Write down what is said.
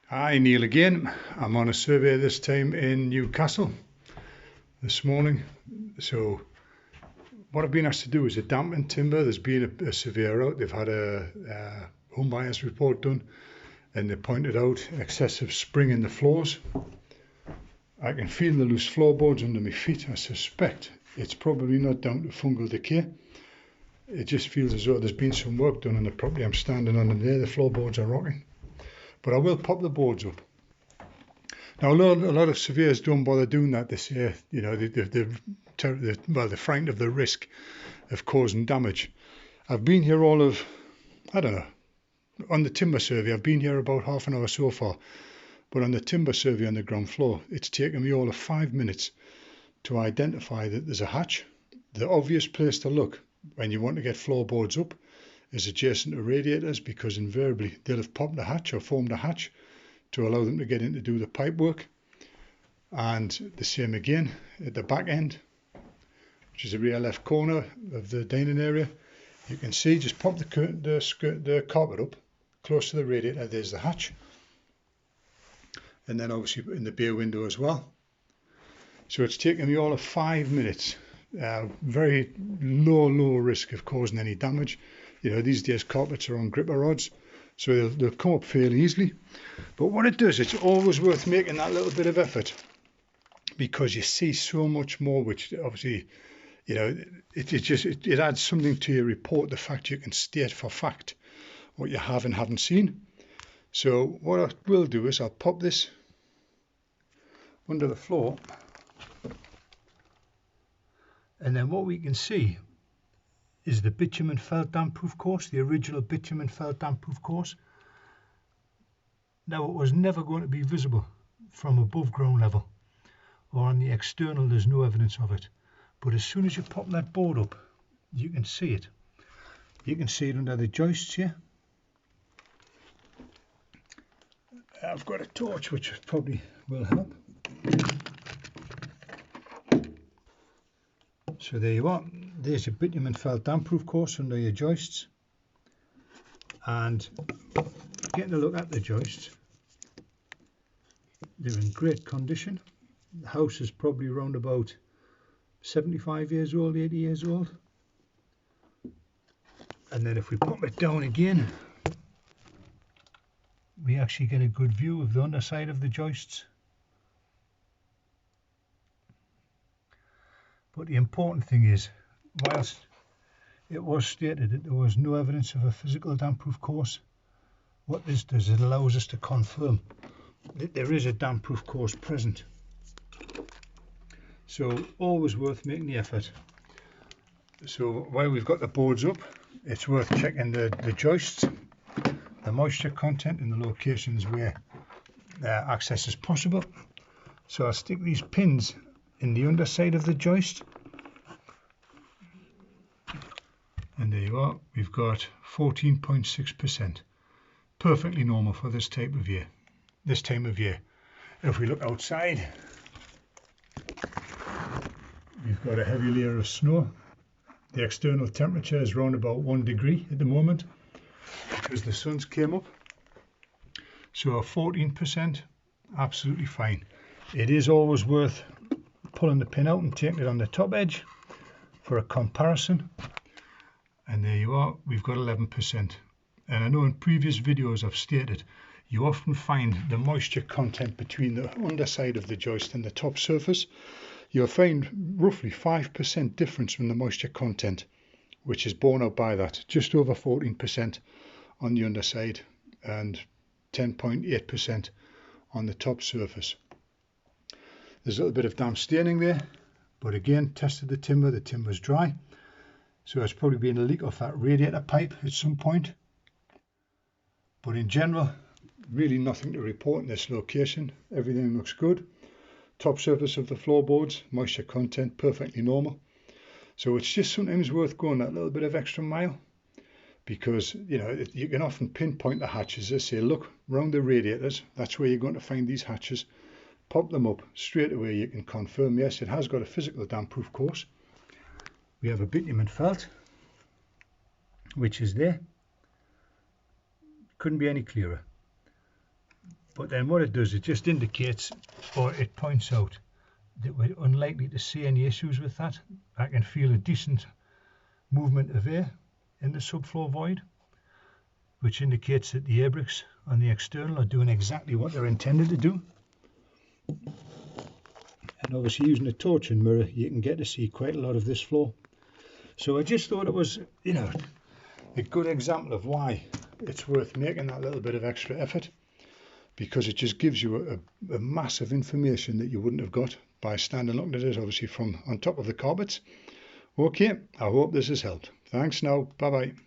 Hi, Neil again. I'm on a survey this time in Newcastle this morning. So what I've been asked to do is a dampen timber. There's been a surveyor out. They've had a home buyers report done and they pointed out excessive spring in the floors. I can feel the loose floorboards under my feet. I suspect it's probably not down to fungal decay. It just feels as though there's been some work done on the property I'm standing on, and there the floorboards are rocking. But I will pop the boards up. Now, a lot of surveyors don't bother doing that. They say, you know, they're frightened of the risk of causing damage. I've been here all of, I don't know, on the timber survey, I've been here about half an hour so far. But on the timber survey on the ground floor, it's taken me all of 5 minutes to identify that there's a hatch. The obvious place to look when you want to get floorboards up is adjacent to radiators, because invariably they'll have popped a hatch or formed a hatch to allow them to get in to do the pipe work. And the same again at the back end, which is the rear left corner of the dining area. You can see, just pop the carpet up close to the radiator, there's the hatch. And then obviously in the bay window as well. So it's taken me all of 5 minutes. Very low risk of causing any damage. You know, these days carpets are on gripper rods, so they'll come up fairly easily. But what it does, it's always worth making that little bit of effort, because you see so much more, which obviously, you know, it adds something to your report, the fact you can state for fact what you have and haven't seen. So what I will do is I'll pop this under the floor, and then what we can see is the bitumen felt damp-proof course, the original bitumen felt damp-proof course. Now, it was never going to be visible from above ground level, or on the external there's no evidence of it. But as soon as you pop that board up, you can see it. You can see it under the joists here. I've got a torch which probably will help. So there you are. There's your bitumen felt damp-proof course under your joists. And getting a look at the joists, they're in great condition. The house is probably around about 75 years old, 80 years old. And then if we pop it down again, we actually get a good view of the underside of the joists. But the important thing is, whilst it was stated that there was no evidence of a physical damp-proof course, what this does, it allows us to confirm that there is a damp-proof course present. So always worth making the effort. So while we've got the boards up, it's worth checking the joists, the moisture content in the locations where access is possible. So I'll stick these pins in the underside of the joist, and there you are. We've got 14.6%, perfectly normal for this time of year. If we look outside, we've got a heavy layer of snow. The external temperature is around about 1 degree at the moment because the sun's came up. So 14%, absolutely fine. It is always worth pulling the pin out and taking it on the top edge for a comparison. And there you are, we've got 11%. And I know in previous videos I've stated you often find the moisture content between the underside of the joist and the top surface. You'll find roughly 5% difference from the moisture content, which is borne out by that, just over 14% on the underside and 10.8% on the top surface. There's a little bit of damp staining there, but again, tested the timber's dry. So it's probably been a leak off that radiator pipe at some point. But in general, really nothing to report in this location. Everything looks good. Top surface of the floorboards, moisture content, perfectly normal. So it's just sometimes worth going that little bit of extra mile, because you know you can often pinpoint the hatches. They say, look, round the radiators, that's where you're going to find these hatches. Pop them up straight away. You can confirm, yes, it has got a physical damp-proof course. We have a bitumen felt, which is there. Couldn't be any clearer. But then what it does, it just indicates, or it points out, that we're unlikely to see any issues with that. I can feel a decent movement of air in the subfloor void, which indicates that the air bricks on the external are doing exactly what they're intended to do. And obviously using a torch and mirror, you can get to see quite a lot of this floor. So I just thought it was, you know, a good example of why it's worth making that little bit of extra effort, because it just gives you a massive information that you wouldn't have got by standing looking at it, obviously from on top of the carpets. Okay, I hope this has helped. Thanks now, bye bye.